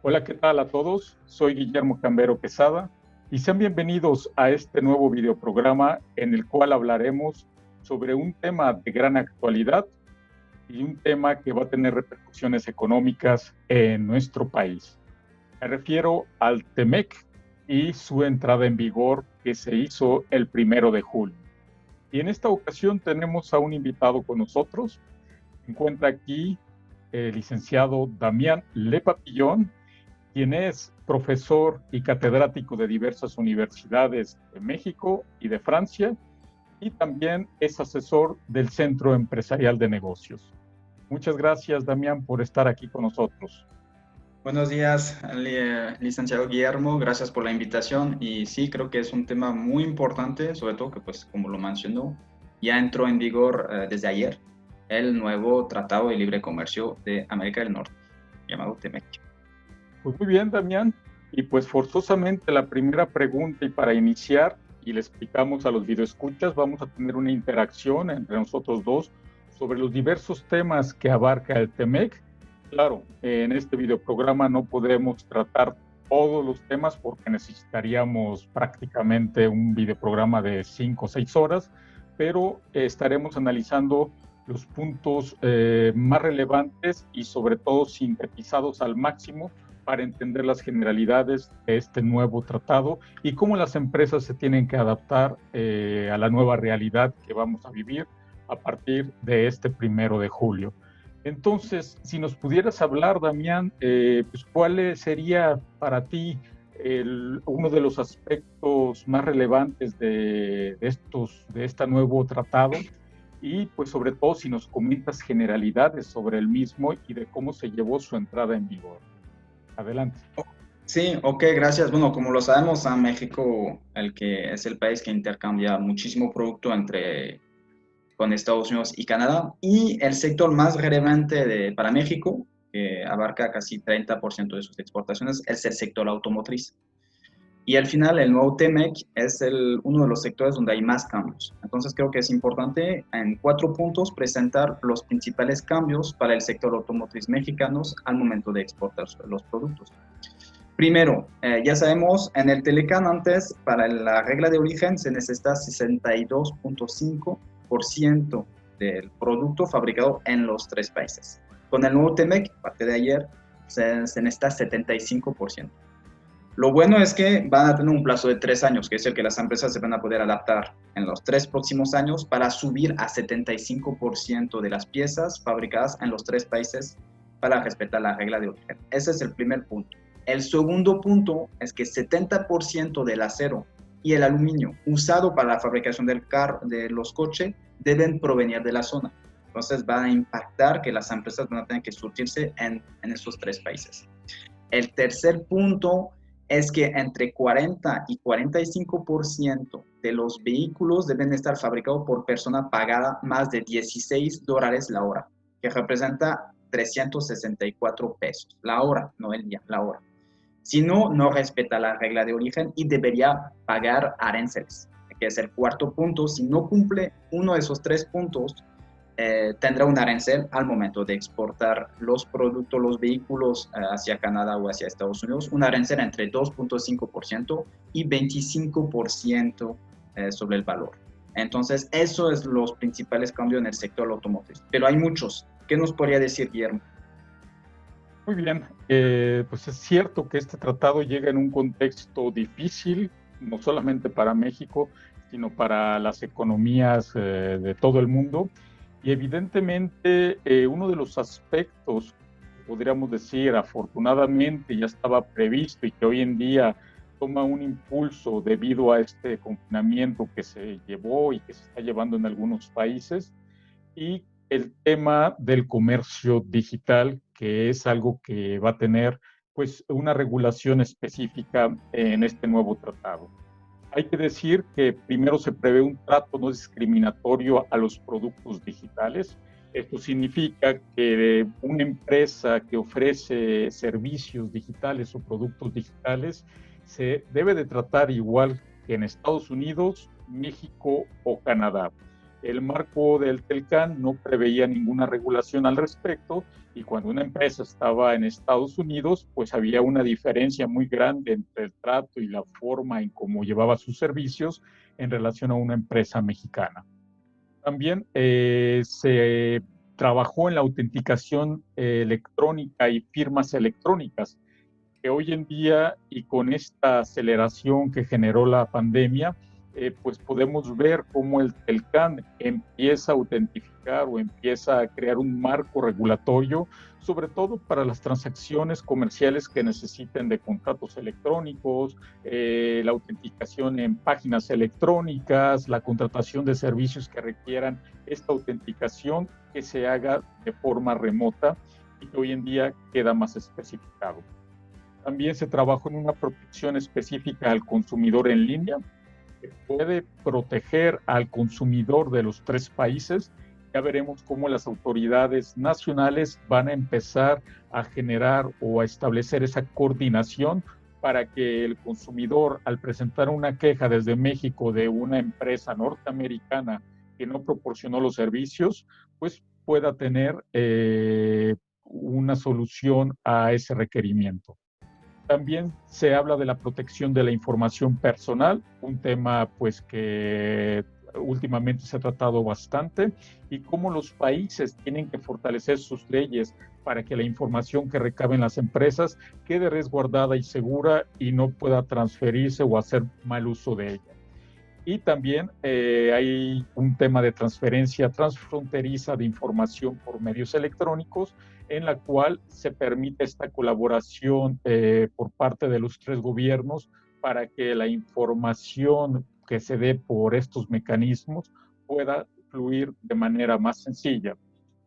Hola, ¿qué tal a todos? Soy Guillermo Cambero Quesada y sean bienvenidos a este nuevo videoprograma en el cual hablaremos sobre un tema de gran actualidad y un tema que va a tener repercusiones económicas en nuestro país. Me refiero al TEMEC y su entrada en vigor que se hizo el 1 de julio. Y en esta ocasión tenemos a un invitado con nosotros. Se encuentra aquí el licenciado Damián Lepapillón, quien es profesor y catedrático de diversas universidades de México y de Francia, y también es asesor del Centro Empresarial de Negocios. Muchas gracias, Damián, por estar aquí con nosotros. Buenos días, licenciado Guillermo, gracias por la invitación y sí, creo que es un tema muy importante, sobre todo que pues como lo mencionó, ya entró en vigor desde ayer el nuevo Tratado de Libre Comercio de América del Norte, llamado TEMEC. Pues muy bien, Damián, y pues forzosamente la primera pregunta y para iniciar, y le explicamos a los videoescuchas, vamos a tener una interacción entre nosotros dos sobre los diversos temas que abarca el TEMEC. Claro, en este videoprograma no podremos tratar todos los temas porque necesitaríamos prácticamente un videoprograma de 5 o 6 horas, pero estaremos analizando los puntos más relevantes y sobre todo sintetizados al máximo para entender las generalidades de este nuevo tratado y cómo las empresas se tienen que adaptar a la nueva realidad que vamos a vivir a partir de este 1 de julio. Entonces, si nos pudieras hablar, Damián, pues, ¿cuál sería para ti uno de los aspectos más relevantes de este nuevo tratado? Y pues sobre todo si nos comentas generalidades sobre el mismo y de cómo se llevó su entrada en vigor. Adelante. Sí, ok, gracias. Bueno, como lo sabemos, a México, el que es el país que intercambia muchísimo producto con Estados Unidos y Canadá, y el sector más relevante para México, que abarca casi 30% de sus exportaciones, es el sector automotriz. Y al final, el nuevo TEMEC es uno de los sectores donde hay más cambios. Entonces, creo que es importante en 4 puntos presentar los principales cambios para el sector automotriz mexicano al momento de exportar los productos. Primero, ya sabemos, en el Telecán antes, para la regla de origen se necesita 62.5% del producto fabricado en los 3 países. Con el nuevo TEMEC, a partir de ayer, se necesita 75%. Lo bueno es que van a tener un plazo de 3 años, que es el que las empresas se van a poder adaptar en los 3 próximos años para subir a 75% de las piezas fabricadas en los 3 países para respetar la regla de origen. Ese es el primer punto. El segundo punto es que 70% del acero y el aluminio usado para la fabricación de los coches deben provenir de la zona. Entonces va a impactar que las empresas van a tener que surtirse en esos 3 países. El tercer punto es que entre 40 y 45% de los vehículos deben estar fabricados por persona pagada más de $16 la hora, que representa 364 pesos la hora, no el día, la hora. Si no, no respeta la regla de origen y debería pagar aranceles, que es el cuarto punto. Si no cumple uno de esos 3 puntos, tendrá un arancel al momento de exportar los productos, los vehículos hacia Canadá o hacia Estados Unidos, un arancel entre 2.5% y 25% sobre el valor. Entonces, eso es los principales cambios en el sector automotriz. Pero hay muchos. ¿Qué nos podría decir, Guillermo? Muy bien, pues es cierto que este tratado llega en un contexto difícil, no solamente para México, sino para las economías de todo el mundo. Y evidentemente uno de los aspectos, podríamos decir, afortunadamente ya estaba previsto y que hoy en día toma un impulso debido a este confinamiento que se llevó y que se está llevando en algunos países, y el tema del comercio digital, que es algo que va a tener pues una regulación específica en este nuevo tratado. Hay que decir que primero se prevé un trato no discriminatorio a los productos digitales. Esto significa que una empresa que ofrece servicios digitales o productos digitales se debe de tratar igual que en Estados Unidos, México o Canadá. el marco del TELCAN no preveía ninguna regulación al respecto, y cuando una empresa estaba en Estados Unidos, pues había una diferencia muy grande entre el trato y la forma en cómo llevaba sus servicios en relación a una empresa mexicana. También se trabajó en la autenticación electrónica y firmas electrónicas, que hoy en día, y con esta aceleración que generó la pandemia, pues podemos ver cómo el TELCAN empieza a autentificar o empieza a crear un marco regulatorio, sobre todo para las transacciones comerciales que necesiten de contratos electrónicos, la autenticación en páginas electrónicas, la contratación de servicios que requieran esta autenticación que se haga de forma remota y que hoy en día queda más especificado. También se trabajó en una protección específica al consumidor en línea, que puede proteger al consumidor de los tres países. Ya veremos cómo las autoridades nacionales van a empezar a generar o a establecer esa coordinación para que el consumidor, al presentar una queja desde México de una empresa norteamericana que no proporcionó los servicios, pues pueda tener una solución a ese requerimiento. También se habla de la protección de la información personal, un tema pues que últimamente se ha tratado bastante, y cómo los países tienen que fortalecer sus leyes para que la información que recaben las empresas quede resguardada y segura y no pueda transferirse o hacer mal uso de ella. Y también hay un tema de transferencia transfronteriza de información por medios electrónicos, en la cual se permite esta colaboración por parte de los tres gobiernos para que la información que se dé por estos mecanismos pueda fluir de manera más sencilla.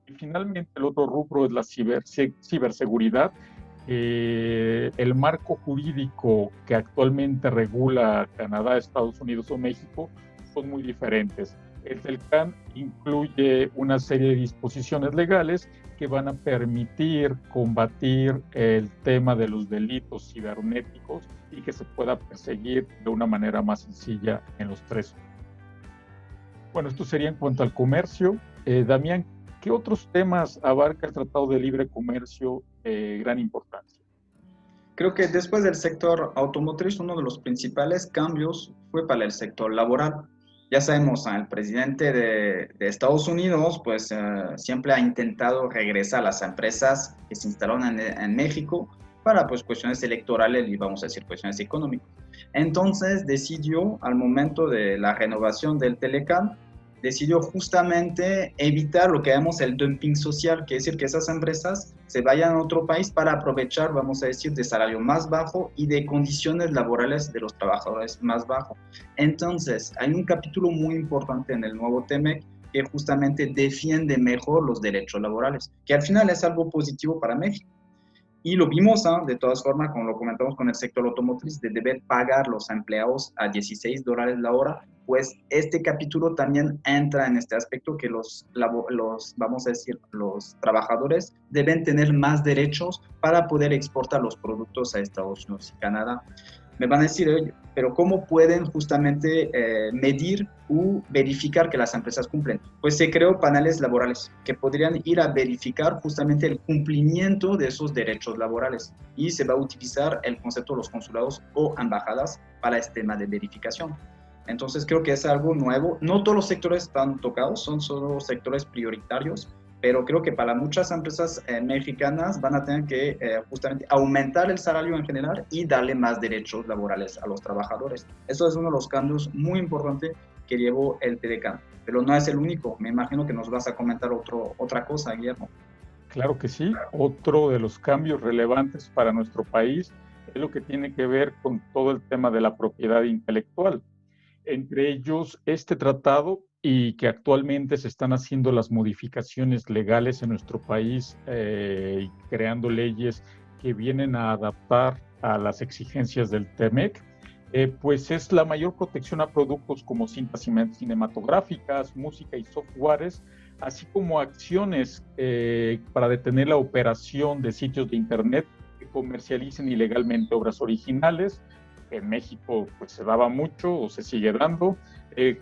Y finalmente el otro rubro es la ciberseguridad. El marco jurídico que actualmente regula Canadá, Estados Unidos o México son muy diferentes. El TELCAN incluye una serie de disposiciones legales que van a permitir combatir el tema de los delitos cibernéticos y que se pueda perseguir de una manera más sencilla en los tres. Bueno, esto sería en cuanto al comercio. Damián, ¿qué otros temas abarca el Tratado de Libre Comercio de gran importancia? Creo que después del sector automotriz, uno de los principales cambios fue para el sector laboral. Ya sabemos, el presidente de Estados Unidos pues siempre ha intentado regresar a las empresas que se instalaron en México para pues cuestiones electorales y vamos a decir cuestiones económicas. Entonces decidió, al momento de la renovación del TELCAN, decidió justamente evitar lo que llamamos el dumping social, que es decir, que esas empresas se vayan a otro país para aprovechar, vamos a decir, de salario más bajo y de condiciones laborales de los trabajadores más bajo. Entonces, hay un capítulo muy importante en el nuevo TEMEC que justamente defiende mejor los derechos laborales, que al final es algo positivo para México. Y lo vimos, de todas formas, como lo comentamos con el sector automotriz, de deber pagar los empleados a $16 la hora, pues este capítulo también entra en este aspecto que vamos a decir, los trabajadores deben tener más derechos para poder exportar los productos a Estados Unidos y Canadá. Me van a decir, oye, pero ¿cómo pueden justamente medir o verificar que las empresas cumplen? Pues se creó paneles laborales que podrían ir a verificar justamente el cumplimiento de esos derechos laborales y se va a utilizar el concepto de los consulados o embajadas para este tema de verificación. Entonces creo que es algo nuevo. No todos los sectores están tocados, son solo sectores prioritarios, pero creo que para muchas empresas mexicanas van a tener que justamente aumentar el salario en general y darle más derechos laborales a los trabajadores. Eso es uno de los cambios muy importantes que llevó el TELCAN, pero no es el único. Me imagino que nos vas a comentar otra cosa, Guillermo. Claro que sí. Otro de los cambios relevantes para nuestro país es lo que tiene que ver con todo el tema de la propiedad intelectual. Entre ellos, este tratado y que actualmente se están haciendo las modificaciones legales en nuestro país y creando leyes que vienen a adaptar a las exigencias del TEMEC, pues es la mayor protección a productos como cintas cinematográficas, música y softwares, así como acciones para detener la operación de sitios de Internet que comercialicen ilegalmente obras originales, que en México pues se daba mucho o se sigue dando.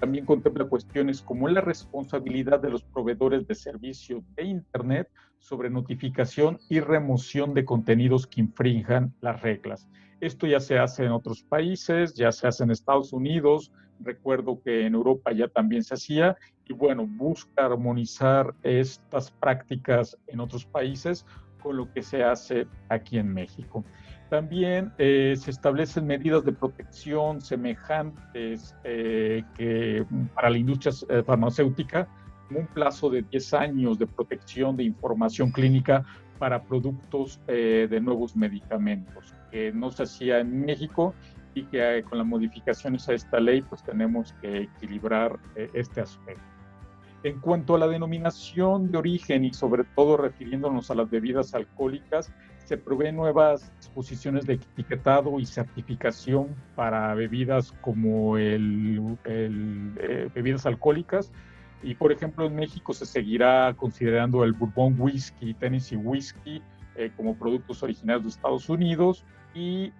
También contempla cuestiones como la responsabilidad de los proveedores de servicio de Internet sobre notificación y remoción de contenidos que infrinjan las reglas. Esto ya se hace en otros países, ya se hace en Estados Unidos, recuerdo que en Europa ya también se hacía, y bueno, busca armonizar estas prácticas en otros países con lo que se hace aquí en México. También se establecen medidas de protección semejantes que para la industria farmacéutica, como un plazo de 10 años de protección de información clínica para productos de nuevos medicamentos, que no se hacía en México y que con las modificaciones a esta ley pues tenemos que equilibrar este aspecto. En cuanto a la denominación de origen y sobre todo refiriéndonos a las bebidas alcohólicas, se proveen nuevas disposiciones de etiquetado y certificación para bebidas como bebidas alcohólicas. Y por ejemplo, en México se seguirá considerando el Bourbon Whisky, Tennessee Whisky como productos originarios de Estados Unidos, y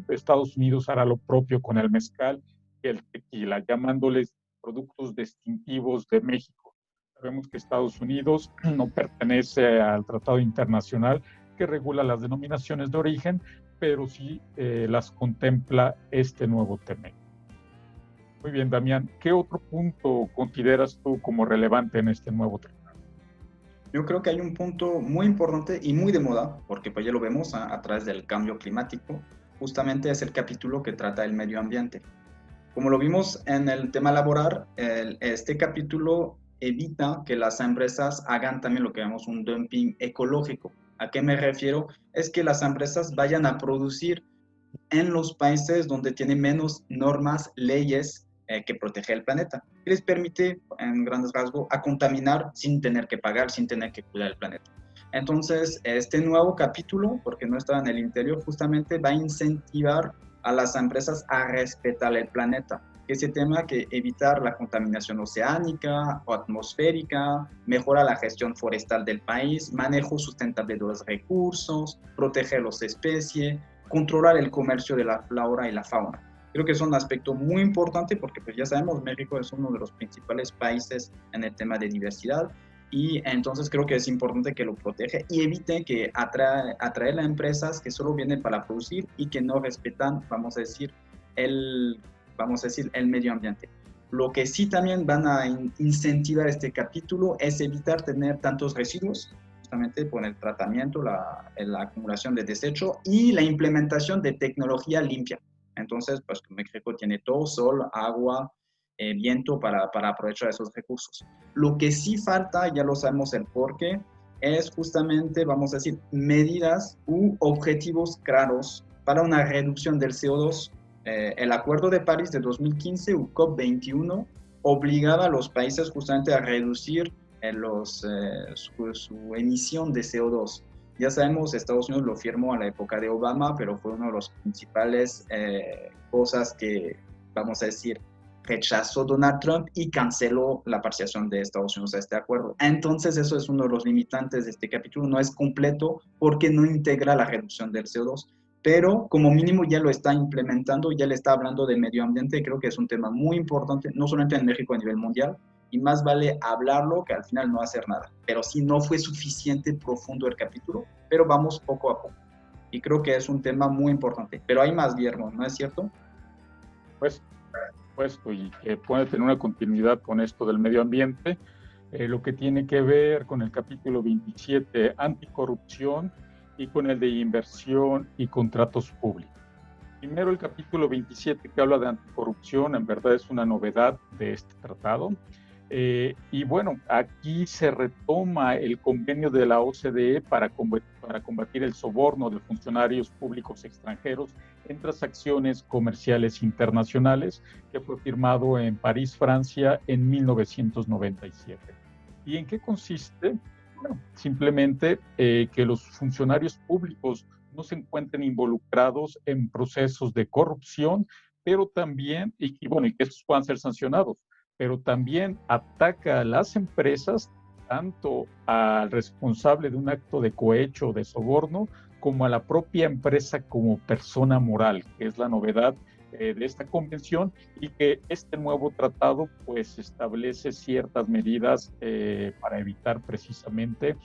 Estados Unidos hará lo propio con el mezcal y el tequila, llamándoles productos distintivos de México. Sabemos que Estados Unidos no pertenece al Tratado Internacional que regula las denominaciones de origen, pero sí las contempla este nuevo TEMEC. Muy bien, Damián, ¿qué otro punto consideras tú como relevante en este nuevo tratado? Yo creo que hay un punto muy importante y muy de moda, porque pues ya lo vemos a través del cambio climático, justamente es el capítulo que trata el medio ambiente. Como lo vimos en el tema laboral, este capítulo evita que las empresas hagan también lo que llamamos un dumping ecológico. ¿A qué me refiero? Es que las empresas vayan a producir en los países donde tienen menos normas, leyes que proteger el planeta, que les permite, en grandes rasgos, a contaminar sin tener que pagar, sin tener que cuidar el planeta. Entonces, este nuevo capítulo, porque no está en el interior, justamente va a incentivar a las empresas a respetar el planeta. Ese tema que evitar la contaminación oceánica o atmosférica, mejora la gestión forestal del país, manejo sustentable de los recursos, proteger las especies, controlar el comercio de la flora y la fauna. Creo que es un aspecto muy importante porque pues ya sabemos, México es uno de los principales países en el tema de diversidad, y entonces creo que es importante que lo protege y evite que atraer a empresas que solo vienen para producir y que no respetan, vamos a decir, el medio ambiente. Lo que sí también van a incentivar este capítulo es evitar tener tantos residuos, justamente por el tratamiento, la acumulación de desecho y la implementación de tecnología limpia. Entonces, pues México tiene todo, sol, agua, viento para aprovechar esos recursos. Lo que sí falta, ya lo sabemos el porqué, es justamente, vamos a decir, medidas u objetivos claros para una reducción del CO2. El Acuerdo de París de 2015, COP21, obligaba a los países justamente a reducir su emisión de CO2. Ya sabemos, Estados Unidos lo firmó a la época de Obama, pero fue una de las principales cosas que, vamos a decir, rechazó Donald Trump y canceló la participación de Estados Unidos a este acuerdo. Entonces, eso es uno de los limitantes de este capítulo. No es completo porque no integra la reducción del CO2, pero como mínimo ya lo está implementando, ya le está hablando de medio ambiente, y creo que es un tema muy importante, no solamente en México, a nivel mundial, y más vale hablarlo que al final no hacer nada. Pero sí, no fue suficiente profundo el capítulo, pero vamos poco a poco. Y creo que es un tema muy importante. Pero hay más, Guillermo, ¿no es cierto? Pues, puesto y que puede tener una continuidad con esto del medio ambiente, lo que tiene que ver con el capítulo 27, anticorrupción, y con el de inversión y contratos públicos. Primero, el capítulo 27 que habla de anticorrupción, en verdad es una novedad de este tratado. Y bueno, aquí se retoma el convenio de la OCDE para combatir el soborno de funcionarios públicos extranjeros en transacciones comerciales internacionales, que fue firmado en París, Francia, en 1997. ¿Y en qué consiste? Bueno, simplemente que los funcionarios públicos no se encuentren involucrados en procesos de corrupción, pero también, y bueno, y que estos puedan ser sancionados, pero también ataca a las empresas, tanto al responsable de un acto de cohecho o de soborno, como a la propia empresa como persona moral, que es la novedad de esta convención, y que este nuevo tratado pues establece ciertas medidas para evitar precisamente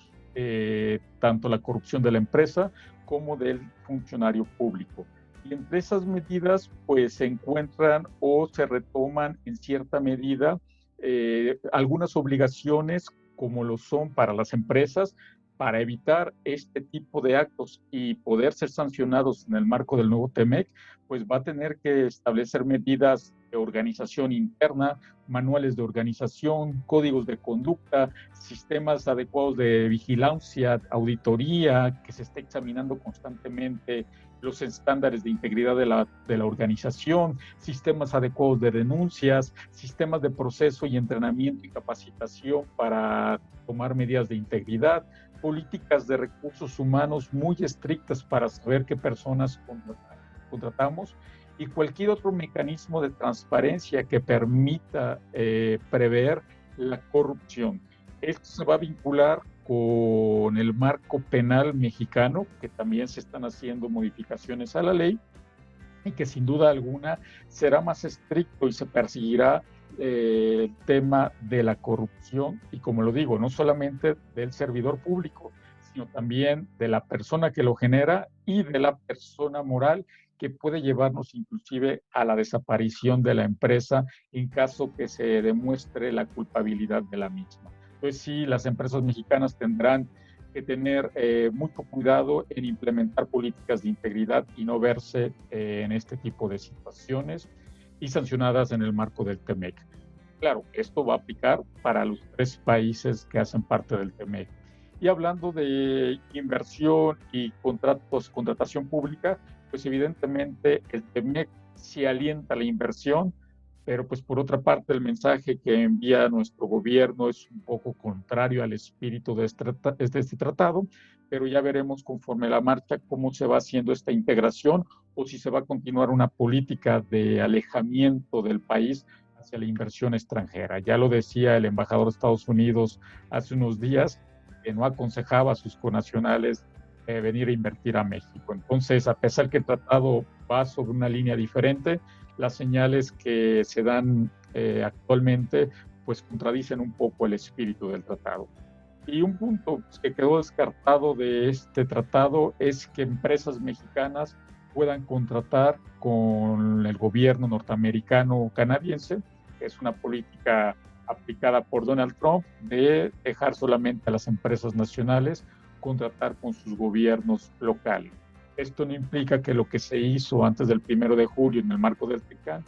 tanto la corrupción de la empresa como del funcionario público. Y entre esas medidas pues se encuentran o se retoman en cierta medida algunas obligaciones como lo son para las empresas para evitar este tipo de actos y poder ser sancionados en el marco del nuevo TEMEC, pues va a tener que establecer medidas de organización interna, manuales de organización, códigos de conducta, sistemas adecuados de vigilancia, auditoría, que se esté examinando constantemente los estándares de integridad de la organización, sistemas adecuados de denuncias, sistemas de proceso y entrenamiento y capacitación para tomar medidas de integridad, políticas de recursos humanos muy estrictas para saber qué personas contratamos y cualquier otro mecanismo de transparencia que permita prever la corrupción. Esto se va a vincular con el marco penal mexicano, que también se están haciendo modificaciones a la ley y que sin duda alguna será más estricto y se perseguirá el tema de la corrupción y, como lo digo, no solamente del servidor público, sino también de la persona que lo genera y de la persona moral que puede llevarnos inclusive a la desaparición de la empresa en caso que se demuestre la culpabilidad de la misma. Entonces sí, las empresas mexicanas tendrán que tener mucho cuidado en implementar políticas de integridad y no verse en este tipo de situaciones y sancionadas en el marco del TEMEC. Claro, esto va a aplicar para los 3 países que hacen parte del TEMEC. Y hablando de inversión y contratación pública, pues evidentemente el TEMEC sí alienta la inversión, pero pues por otra parte el mensaje que envía nuestro gobierno es un poco contrario al espíritu de este tratado, pero ya veremos conforme la marcha cómo se va haciendo esta integración o si se va a continuar una política de alejamiento del país hacia la inversión extranjera. Ya lo decía el embajador de Estados Unidos hace unos días, que no aconsejaba a sus connacionales venir a invertir a México. Entonces, a pesar que el tratado va sobre una línea diferente, las señales que se dan actualmente pues contradicen un poco el espíritu del tratado. Y un punto que quedó descartado de este tratado es que empresas mexicanas puedan contratar con el gobierno norteamericano o canadiense, que es una política aplicada por Donald Trump de dejar solamente a las empresas nacionales contratar con sus gobiernos locales. Esto no implica que lo que se hizo antes del 1 de julio en el marco del TECAN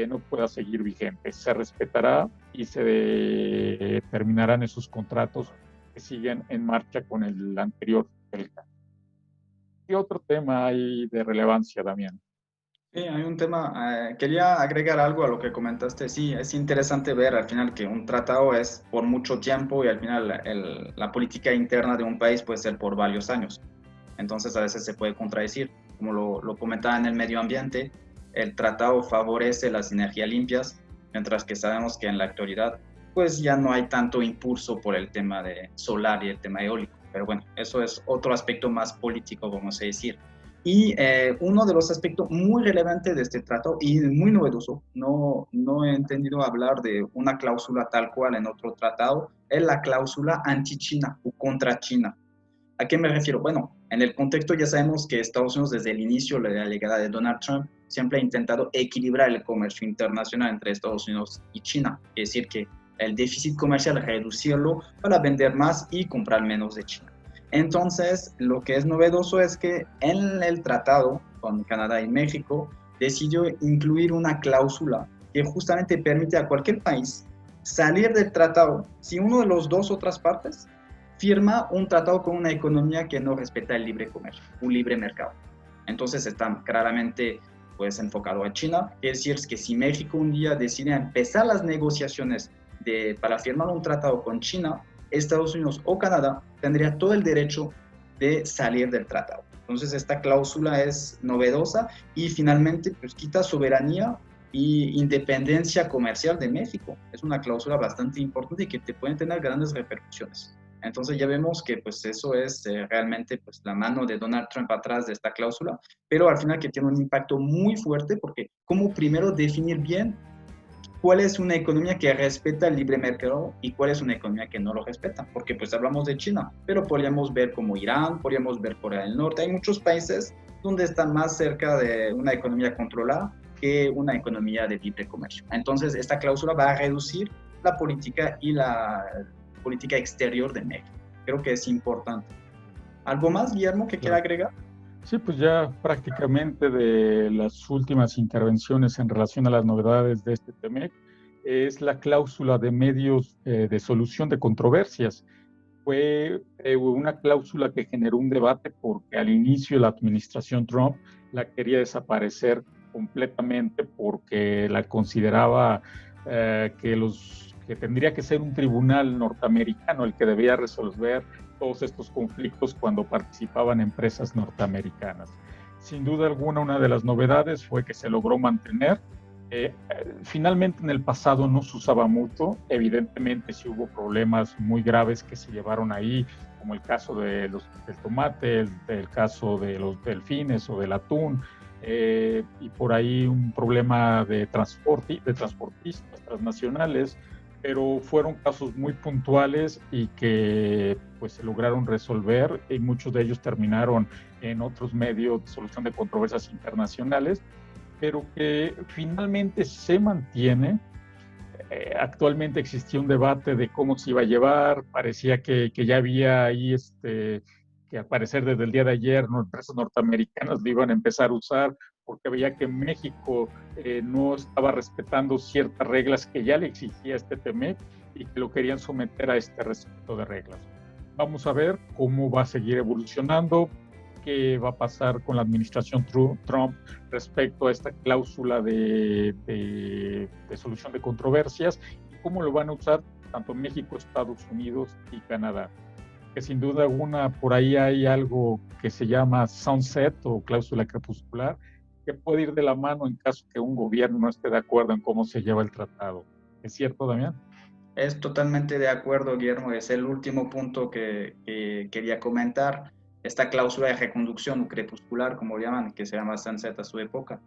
no pueda seguir vigente. Se respetará y se terminarán esos contratos que siguen en marcha con el anterior TECAN. ¿Qué otro tema hay de relevancia, Damián? Sí, hay un tema, quería agregar algo a lo que comentaste. Sí, es interesante ver al final que un tratado es por mucho tiempo y al final la política interna de un país puede ser por varios años. Entonces a veces se puede contradecir. Como lo comentaba en el medio ambiente, el tratado favorece las energías limpias, mientras que sabemos que en la actualidad pues ya no hay tanto impulso por el tema de solar y el tema eólico. Pero bueno, eso es otro aspecto más político, vamos a decir. Y uno de los aspectos muy relevantes de este tratado y muy novedoso, no he entendido hablar de una cláusula tal cual en otro tratado, es la cláusula anti-China o contra China. ¿A qué me refiero? Bueno, en el contexto ya sabemos que Estados Unidos desde el inicio de la llegada de Donald Trump siempre ha intentado equilibrar el comercio internacional entre Estados Unidos y China, es decir, que el déficit comercial reducirlo para vender más y comprar menos de China. Entonces, lo que es novedoso es que en el tratado con Canadá y México decidió incluir una cláusula que justamente permite a cualquier país salir del tratado si uno de los dos otras partes firma un tratado con una economía que no respeta el libre comercio, un libre mercado. Entonces está claramente pues enfocado a China, es decir, que si México un día decide empezar las negociaciones para firmar un tratado con China, Estados Unidos o Canadá tendría todo el derecho de salir del tratado. Entonces esta cláusula es novedosa y finalmente pues quita soberanía y independencia comercial de México. Es una cláusula bastante importante y que te pueden tener grandes repercusiones. Entonces ya vemos que pues eso es realmente pues la mano de Donald Trump atrás de esta cláusula, pero al final que tiene un impacto muy fuerte porque cómo primero definir bien cuál es una economía que respeta el libre mercado y cuál es una economía que no lo respeta, porque pues hablamos de China, pero podríamos ver como Irán, podríamos ver Corea del Norte, hay muchos países donde están más cerca de una economía controlada que una economía de libre comercio. Entonces esta cláusula va a reducir la política y la política exterior de México. Creo que es importante. ¿Algo más, Guillermo, que quiera agregar? Sí, pues ya prácticamente de las últimas intervenciones en relación a las novedades de este TEMEC es la cláusula de medios de solución de controversias. Fue una cláusula que generó un debate porque al inicio la administración Trump la quería desaparecer completamente porque la consideraba que tendría que ser un tribunal norteamericano el que debía resolver todos estos conflictos cuando participaban empresas norteamericanas. Sin duda alguna, una de las novedades fue que se logró mantener. Finalmente en el pasado no se usaba mucho, evidentemente sí hubo problemas muy graves que se llevaron ahí, como el caso del tomate, el caso de los delfines o del atún, y por ahí un problema de transportistas transnacionales, pero fueron casos muy puntuales y que pues se lograron resolver y muchos de ellos terminaron en otros medios de solución de controversias internacionales, pero que finalmente se mantiene. Actualmente existía un debate de cómo se iba a llevar, parecía que ya había ahí, que al parecer desde el día de ayer empresas norteamericanas lo iban a empezar a usar porque veía que México no estaba respetando ciertas reglas que ya le exigía este TEMEC y que lo querían someter a este respeto de reglas. Vamos a ver cómo va a seguir evolucionando, qué va a pasar con la administración Trump respecto a esta cláusula de solución de controversias y cómo lo van a usar tanto México, Estados Unidos y Canadá. Que sin duda alguna por ahí hay algo que se llama sunset o cláusula crepuscular, que puede ir de la mano en caso que un gobierno no esté de acuerdo en cómo se lleva el tratado. ¿Es cierto, Damián? Es totalmente de acuerdo, Guillermo. Es el último punto que quería comentar. Esta cláusula de reconducción crepuscular, como llaman, que se llama sunset a su época.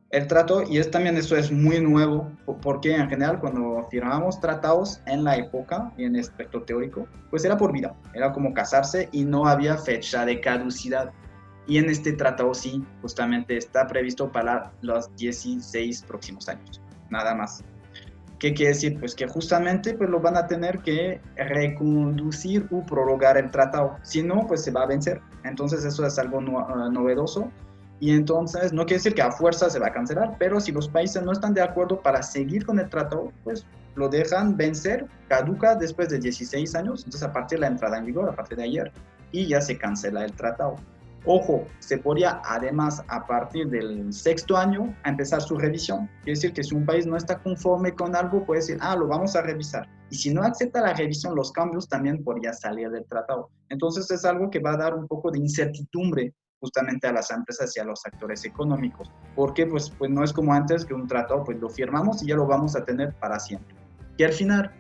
El trato, y es también eso es muy nuevo, porque en general cuando firmamos tratados en la época y en el aspecto teórico, pues era por vida, era como casarse y no había fecha de caducidad. Y en este tratado sí, justamente está previsto para los 16 próximos años, nada más. ¿Qué quiere decir? Pues que justamente pues lo van a tener que reconducir o prorrogar el tratado. Si no, pues se va a vencer. Entonces eso es algo novedoso. Y entonces no quiere decir que a fuerza se va a cancelar, pero si los países no están de acuerdo para seguir con el tratado, pues lo dejan vencer, caduca después de 16 años, entonces a partir de la entrada en vigor, a partir de ayer, y ya se cancela el tratado. Ojo, se podría además a partir del sexto año a empezar su revisión. Quiere decir que si un país no está conforme con algo, puede decir, lo vamos a revisar. Y si no acepta la revisión, los cambios también podría salir del tratado. Entonces es algo que va a dar un poco de incertidumbre justamente a las empresas y a los actores económicos. Porque pues no es como antes que un tratado pues lo firmamos y ya lo vamos a tener para siempre. Y al final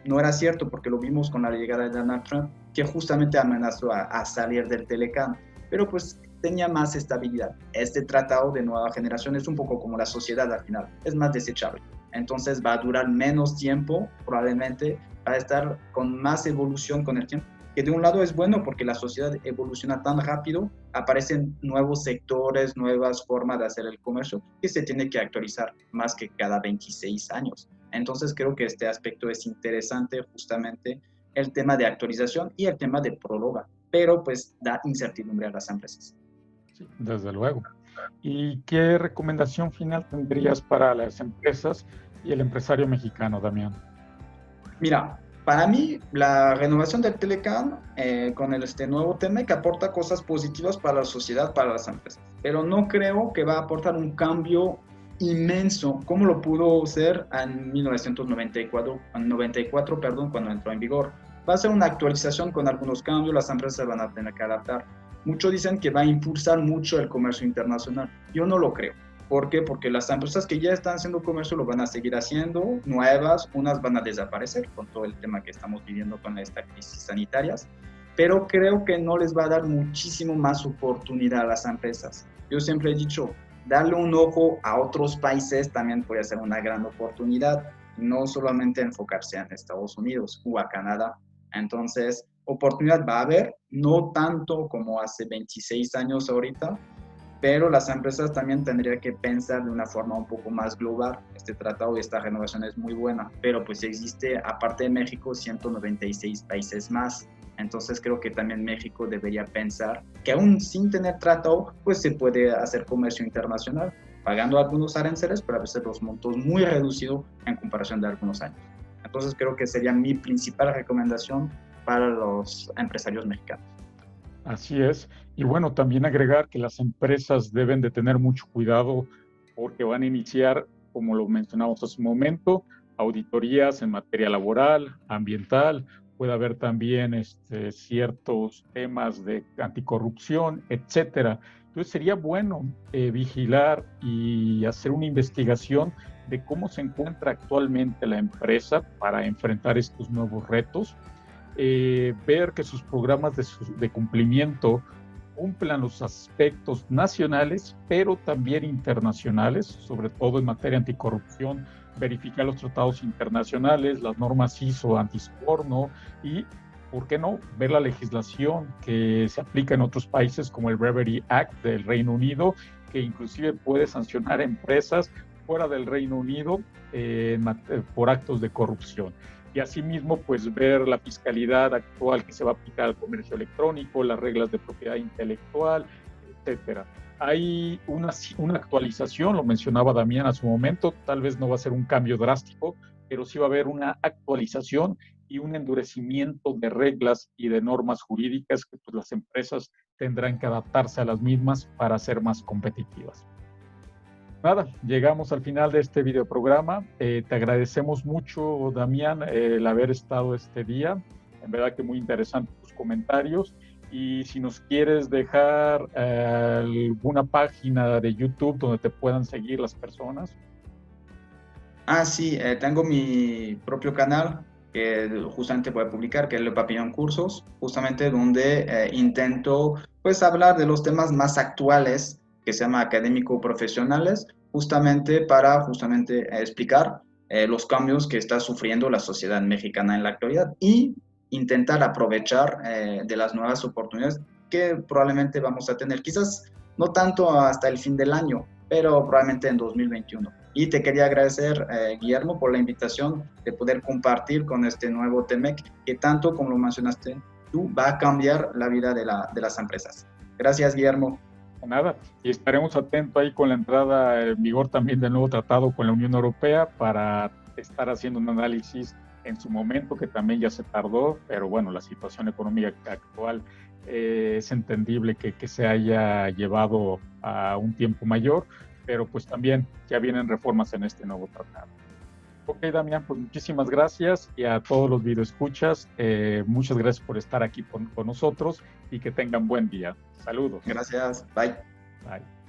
no era cierto porque lo vimos con la llegada de Donald Trump, que justamente amenazó a salir del Telecán, pero pues tenía más estabilidad. Este tratado de nueva generación es un poco como la sociedad al final, es más desechable. Entonces va a durar menos tiempo, probablemente va a estar con más evolución con el tiempo, que de un lado es bueno porque la sociedad evoluciona tan rápido, aparecen nuevos sectores, nuevas formas de hacer el comercio que se tiene que actualizar más que cada 26 años. Entonces creo que este aspecto es interesante, justamente el tema de actualización y el tema de prórroga, pero pues da incertidumbre a las empresas. Sí, desde luego. ¿Y qué recomendación final tendrías para las empresas y el empresario mexicano, Damián? Mira, para mí la renovación del Telecán con este nuevo TEMEC aporta cosas positivas para la sociedad, para las empresas, pero no creo que va a aportar un cambio inmenso como lo pudo ser en 1994, cuando entró en vigor. Va a ser una actualización con algunos cambios, las empresas se van a tener que adaptar. Muchos dicen que va a impulsar mucho el comercio internacional. Yo no lo creo. ¿Por qué? Porque las empresas que ya están haciendo comercio lo van a seguir haciendo, nuevas, unas van a desaparecer con todo el tema que estamos viviendo con esta crisis sanitarias, pero creo que no les va a dar muchísimo más oportunidad a las empresas. Yo siempre he dicho, darle un ojo a otros países también puede ser una gran oportunidad, no solamente enfocarse en Estados Unidos o a Canadá. Entonces, oportunidad va a haber, no tanto como hace 26 años ahorita, pero las empresas también tendrían que pensar de una forma un poco más global. Este tratado y esta renovación es muy buena, pero pues existe, aparte de México, 196 países más. Entonces creo que también México debería pensar que aún sin tener tratado, pues se puede hacer comercio internacional, pagando algunos aranceles, pero a veces los montos muy reducidos en comparación de algunos años. Entonces creo que sería mi principal recomendación para los empresarios mexicanos. Así es. Y bueno, también agregar que las empresas deben de tener mucho cuidado porque van a iniciar, como lo mencionamos hace un momento, auditorías en materia laboral, ambiental, puede haber también ciertos temas de anticorrupción, etcétera. Entonces sería bueno vigilar y hacer una investigación de cómo se encuentra actualmente la empresa para enfrentar estos nuevos retos, ver que sus programas de cumplimiento cumplan los aspectos nacionales, pero también internacionales, sobre todo en materia anticorrupción, verificar los tratados internacionales, las normas ISO antisoborno y, ¿por qué no?, ver la legislación que se aplica en otros países como el Bribery Act del Reino Unido, que inclusive puede sancionar a empresas fuera del Reino Unido por actos de corrupción. Y asimismo, pues ver la fiscalidad actual que se va a aplicar al comercio electrónico, las reglas de propiedad intelectual, etcétera. Hay una actualización, lo mencionaba Damián a su momento, tal vez no va a ser un cambio drástico, pero sí va a haber una actualización y un endurecimiento de reglas y de normas jurídicas que pues, las empresas tendrán que adaptarse a las mismas para ser más competitivas. Nada, llegamos al final de este videoprograma. Te agradecemos mucho, Damián, el haber estado este día. En verdad que muy interesantes tus comentarios. Y si nos quieres dejar alguna página de YouTube donde te puedan seguir las personas. Sí, tengo mi propio canal que justamente voy a publicar, que es Le Papillon Cursos, justamente donde intento pues hablar de los temas más actuales que se llama académico profesionales, justamente para explicar los cambios que está sufriendo la sociedad mexicana en la actualidad y intentar aprovechar de las nuevas oportunidades que probablemente vamos a tener, quizás no tanto hasta el fin del año, pero probablemente en 2021. Y te quería agradecer, Guillermo, por la invitación de poder compartir con este nuevo TEMEC que tanto, como lo mencionaste tú, va a cambiar la vida de las empresas. Gracias, Guillermo. Nada, y estaremos atentos ahí con la entrada en vigor también del nuevo tratado con la Unión Europea para estar haciendo un análisis en su momento, que también ya se tardó, pero bueno, la situación económica actual es entendible que se haya llevado a un tiempo mayor, pero pues también ya vienen reformas en este nuevo tratado. Ok, Damián, pues muchísimas gracias y a todos los videoescuchas, muchas gracias por estar aquí con nosotros y que tengan buen día. Saludos. Gracias. Bye. Bye.